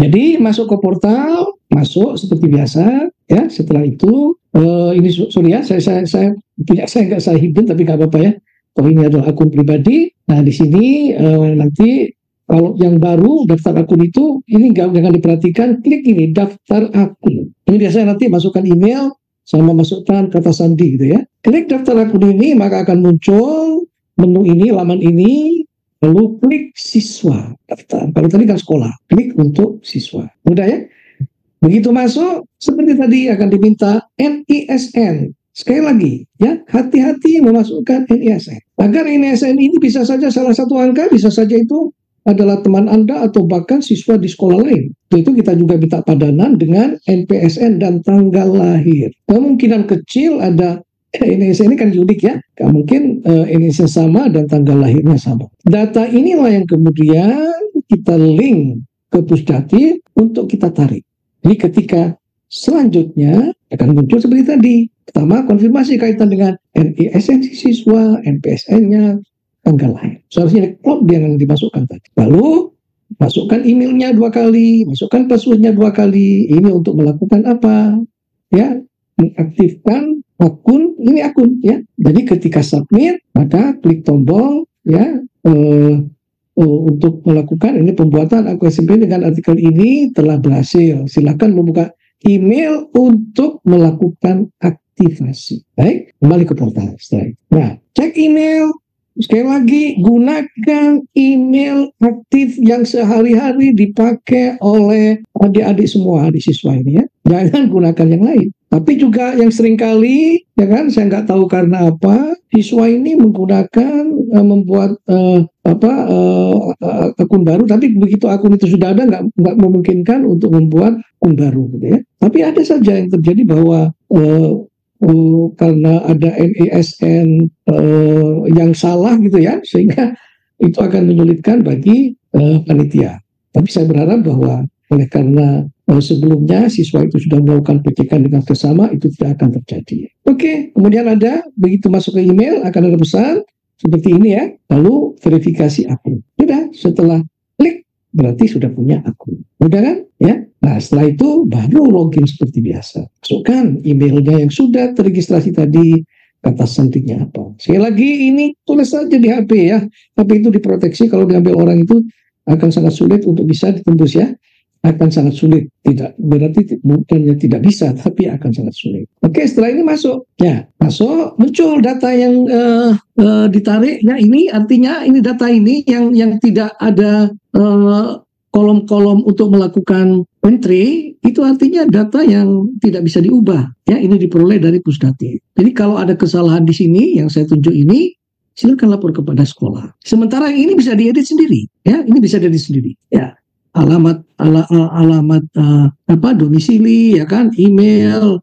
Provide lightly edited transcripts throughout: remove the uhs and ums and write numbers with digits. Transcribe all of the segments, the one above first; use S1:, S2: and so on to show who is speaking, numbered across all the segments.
S1: Jadi masuk ke portal, masuk seperti biasa, ya. Setelah itu ini sorry ya, saya nggak saya hidden tapi nggak apa-apa ya. Kalau ini adalah akun pribadi, nah di sini nanti kalau yang baru daftar akun itu ini jangan diperhatikan, klik ini daftar akun. Ini biasanya nanti masukkan email sama masukkan kata sandi gitu ya. Klik daftar akun ini maka akan muncul menu ini, laman ini, lalu klik siswa daftar. Kalau tadi kan sekolah, klik untuk siswa. Mudah ya. Begitu masuk, seperti tadi akan diminta NISN. Sekali lagi, ya, hati-hati memasukkan NISN. Agar NISN ini bisa saja salah satu angka, bisa saja itu adalah teman Anda atau bahkan siswa di sekolah lain. Itu kita juga minta padanan dengan NPSN dan tanggal lahir. Kemungkinan kecil ada NISN ini kan unik ya, mungkin NISN sama dan tanggal lahirnya sama. Data inilah yang kemudian kita link ke Pusdati untuk kita tarik. Jadi ketika selanjutnya akan muncul seperti tadi. Pertama, konfirmasi kaitan dengan NISN siswa, NPSN-nya, tanggal lahir. Seharusnya klop dia yang dimasukkan tadi. Lalu, masukkan emailnya 2 kali, masukkan passwordnya 2 kali. Ini untuk melakukan apa? Ya, mengaktifkan akun, ini akun ya. Jadi ketika submit, maka klik tombol ya, untuk melakukan ini pembuatan akun SMP dengan artikel ini telah berhasil. Silakan membuka email untuk melakukan aktivasi. Baik, kembali ke portal setelah itu. Nah, cek email. Sekali lagi, gunakan email aktif yang sehari-hari dipakai oleh adik-adik semua, adik siswa ini ya. Jangan gunakan yang lain. Tapi juga yang seringkali, ya kan, saya nggak tahu karena apa, siswa ini menggunakan, membuat akun baru, tapi begitu akun itu sudah ada, nggak memungkinkan untuk membuat akun baru, gitu ya. Tapi ada saja yang terjadi bahwa karena ada NISN yang salah gitu ya, sehingga itu akan menyulitkan bagi panitia. Tapi saya berharap bahwa oleh karena sebelumnya siswa itu sudah melakukan pengecekan dengan sesama, itu tidak akan terjadi. Oke, kemudian ada, begitu masuk ke email akan ada pesan seperti ini ya, lalu verifikasi akun. Sudah, setelah klik berarti sudah punya akun. Mudah kan? Ya. Nah, setelah itu baru login seperti biasa. Masukkan emailnya yang sudah terregistrasi tadi, kata sandinya apa. Sekali lagi ini tulis saja di HP ya. HP itu diproteksi, kalau diambil orang itu akan sangat sulit untuk bisa ditembus ya. Akan sangat sulit, tidak berarti bukannya tidak bisa, tapi akan sangat sulit. Oke, setelah ini masuk, ya masuk, muncul data yang ditarik. Nah, ini artinya ini data ini yang tidak ada kolom-kolom untuk melakukan entry, itu artinya data yang tidak bisa diubah. Ya, ini diperoleh dari Pusdati. Jadi kalau ada kesalahan di sini yang saya tunjuk ini, silakan lapor kepada sekolah. Sementara yang ini bisa diedit sendiri, ya, ini bisa diedit sendiri, ya. Alamat domisili ya kan, email,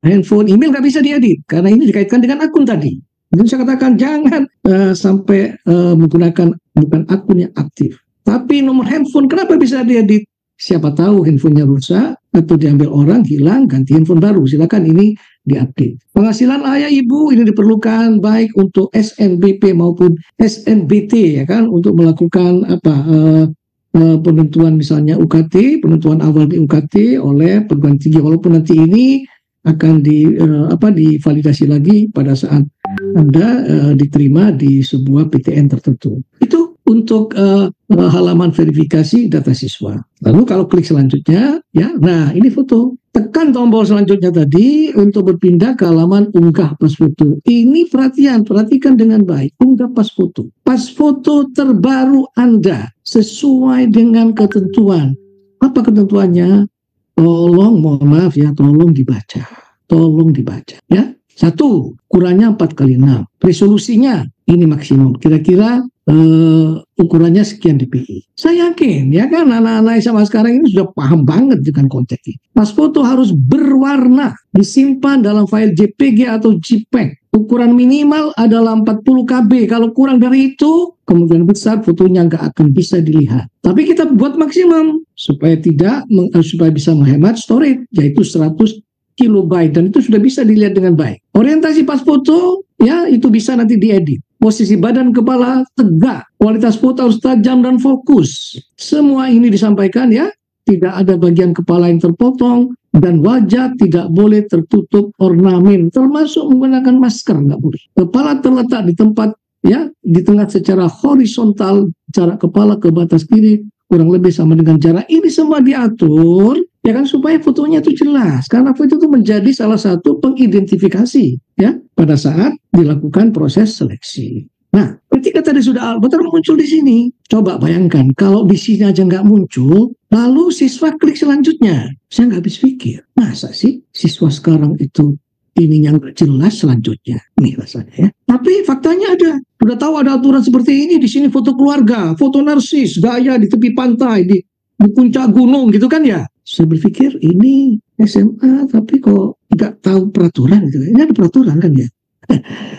S1: handphone, email nggak bisa diedit karena ini dikaitkan dengan akun tadi. Jadi saya katakan jangan sampai menggunakan bukan akun yang aktif. Tapi nomor handphone kenapa bisa diedit? Siapa tahu handphonenya rusak atau diambil orang, hilang, ganti handphone baru. Silakan ini diupdate. Penghasilan ayah ibu ini diperlukan baik untuk SNBP maupun SNBT ya kan, untuk melakukan penentuan misalnya UKT, penentuan awal di UKT oleh perguruan tinggi, walaupun nanti ini akan divalidasi lagi pada saat Anda diterima di sebuah PTN tertentu. Itu untuk halaman verifikasi data siswa. Lalu kalau klik selanjutnya, ya, nah ini foto. Tekan tombol selanjutnya tadi untuk berpindah ke halaman unggah pas foto. Ini perhatikan dengan baik. Unggah pas foto. Pas foto terbaru Anda sesuai dengan ketentuan. Apa ketentuannya? Mohon maaf ya, tolong dibaca. Tolong dibaca. Ya. 1, ukurannya 4x6. Resolusinya ini maksimum. Kira-kira ukurannya sekian dpi. Saya yakin ya kan anak-anak SMA sekarang ini sudah paham banget dengan konteks ini. Pas foto harus berwarna, disimpan dalam file JPG atau JPEG. Ukuran minimal adalah 40 KB. Kalau kurang dari itu, kemungkinan besar fotonya nggak akan bisa dilihat. Tapi kita buat maksimum supaya bisa menghemat storage, yaitu 100 kilobyte, dan itu sudah bisa dilihat dengan baik. Orientasi pas foto ya itu bisa nanti diedit. Posisi badan kepala tegak, kualitas foto harus tajam dan fokus. Semua ini disampaikan ya tidak ada bagian kepala yang terpotong, dan wajah tidak boleh tertutup ornamen, termasuk menggunakan masker, nggak boleh. Kepala terletak di tempat, ya, di tengah secara horizontal, jarak kepala ke batas kiri kurang lebih sama dengan jarak. Ini semua diatur, ya kan, supaya fotonya itu jelas. Karena foto itu menjadi salah satu pengidentifikasi, ya, pada saat dilakukan proses seleksi. Nah, ketika tadi sudah Al-Batar muncul di sini, coba bayangkan kalau di sini aja nggak muncul, lalu siswa klik selanjutnya. Saya nggak habis pikir, masa sih siswa sekarang itu ini yang nggak jelas selanjutnya? Nih rasanya, ya. Tapi faktanya ada. Udah tahu ada aturan seperti ini, di sini foto keluarga, foto narsis, gaya di tepi pantai, di puncak gunung gitu kan ya. Saya berpikir ini SMA tapi kok nggak tahu peraturan gitu. Ini ada peraturan kan ya.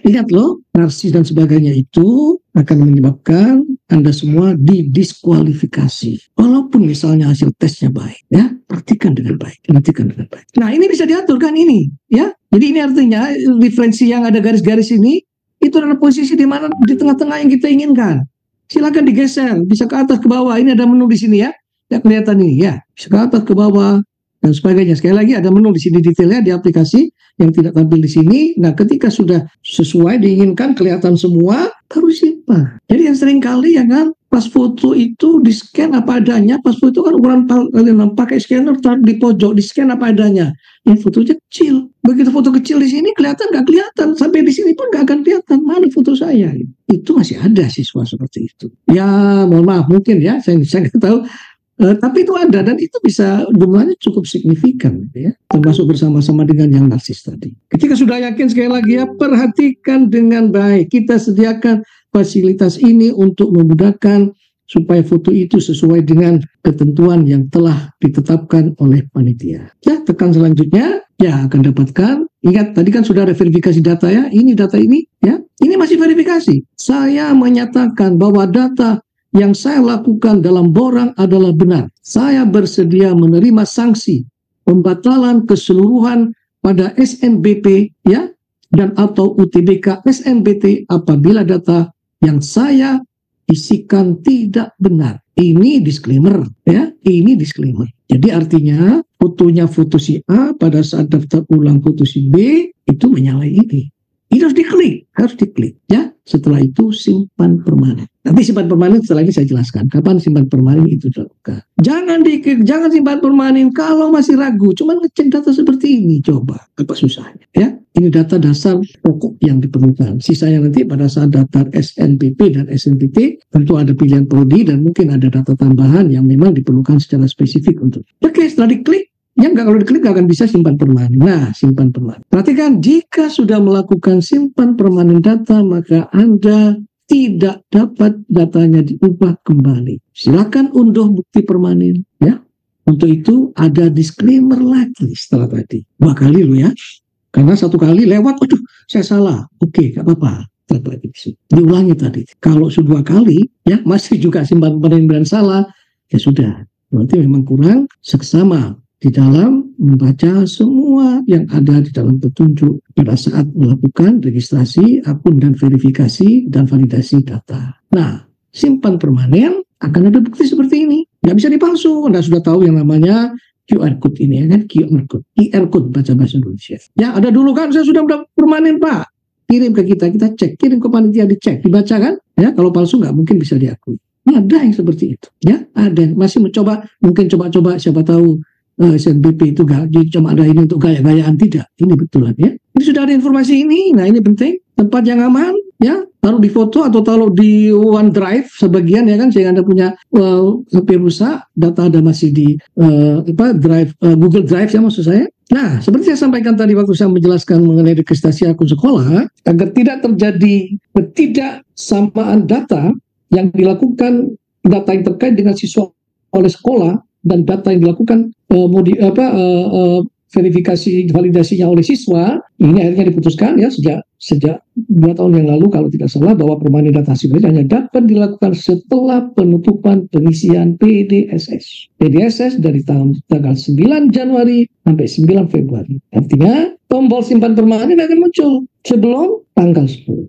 S1: Ingat loh, narsis dan sebagainya itu akan menyebabkan Anda semua didiskualifikasi. Walaupun misalnya hasil tesnya baik, ya, perhatikan dengan baik, perhatikan dengan baik. Nah, ini bisa diatur kan ini, ya. Jadi ini artinya referensi yang ada garis-garis ini itu adalah posisi di mana di tengah-tengah yang kita inginkan. Silakan digeser, bisa ke atas ke bawah. Ini ada menu di sini ya. Ya kelihatan ini ya, bisa ke atas ke bawah dan sebagainya. Sekali lagi ada menu di sini detailnya di aplikasi yang tidak tampil di sini. Nah, ketika sudah sesuai diinginkan kelihatan semua, baru simpan. Jadi yang sering kali ya kan, pas foto itu di scan apa adanya, pas foto kan ukuran pakai scanner di pojok, di scan apa adanya. Yang fotonya kecil. Begitu foto kecil di sini kelihatan nggak kelihatan, sampai di sini pun nggak akan kelihatan mana foto saya. Itu masih ada siswa seperti itu. Ya, mohon maaf mungkin ya, saya nggak tahu. Tapi itu ada dan itu bisa jumlahnya cukup signifikan, gitu ya, termasuk bersama-sama dengan yang narsis tadi. Ketika sudah yakin, sekali lagi ya, perhatikan dengan baik. Kita sediakan fasilitas ini untuk memudahkan supaya foto itu sesuai dengan ketentuan yang telah ditetapkan oleh panitia. Ya, tekan selanjutnya, ya akan dapatkan. Ingat tadi kan sudah ada verifikasi data ya. Ini data ini, ya, ini masih verifikasi. Saya menyatakan bahwa data yang saya lakukan dalam borang adalah benar. Saya bersedia menerima sanksi pembatalan keseluruhan pada SNBP ya dan atau UTBK SNBT apabila data yang saya isikan tidak benar. Ini disclaimer ya, ini disclaimer. Jadi artinya fotonya foto si A pada saat daftar ulang foto si B itu menyalahi ini. Ini harus diklik ya. Setelah itu simpan permanen. Nanti simpan permanen setelah ini saya jelaskan kapan simpan permanen itu dilakukan. Jangan simpan permanen kalau masih ragu. Cuma ngecek data seperti ini, coba apa susahnya ya. Ini data dasar pokok yang diperlukan. Sisanya nanti pada saat daftar SNBP dan SNBT tentu ada pilihan prodi dan mungkin ada data tambahan yang memang diperlukan secara spesifik untuk. Oke, setelah diklik. Ya enggak, kalau diklik nggak akan bisa simpan permanen. Nah, simpan permanen. Perhatikan, jika sudah melakukan simpan permanen data, maka Anda tidak dapat datanya diubah kembali. Silakan unduh bukti permanen. Ya, untuk itu ada disclaimer lagi setelah tadi. 2 kali loh ya. Karena 1 kali lewat, waduh, saya salah. Oke, nggak apa-apa. Diulangi tadi. Kalau sudah 2 kali, ya masih juga simpan permanen dan salah, ya sudah. Berarti memang kurang seksama di dalam membaca semua yang ada di dalam petunjuk pada saat melakukan registrasi akun dan verifikasi dan validasi data. Nah, simpan permanen akan ada bukti seperti ini. Nggak bisa dipalsu. Anda sudah tahu yang namanya QR code ini ya kan, QR code baca bahasa Indonesia. Ya, ada dulu kan saya sudah permanen Pak. Kirim ke kita cek, kirim ke panitia dicek, dibaca kan? Ya, kalau palsu nggak mungkin bisa diakui. Ada yang seperti itu. Ya, ada yang masih mencoba, mungkin coba-coba siapa tahu SNBP itu gak cuma ada ini untuk gaya-gayaan, tidak. Ini betulan ya. Ini sudah ada informasi ini. Nah, ini penting. Tempat yang aman ya, taruh di foto atau taruh di OneDrive sebagian ya kan, sehingga Anda punya HP rusak, data Anda masih di Google Drive ya maksud saya. Nah, seperti saya sampaikan tadi waktu saya menjelaskan mengenai registrasi akun sekolah, agar tidak terjadi ketidaksamaan data yang dilakukan, data yang terkait dengan siswa oleh sekolah dan data yang dilakukan verifikasi validasinya oleh siswa, ini akhirnya diputuskan ya sejak 2 tahun yang lalu kalau tidak salah, bahwa permanen data hasil hanya dapat dilakukan setelah penutupan pengisian PDSS dari tanggal 9 Januari sampai 9 Februari. Artinya tombol simpan permanen akan muncul sebelum tanggal 10.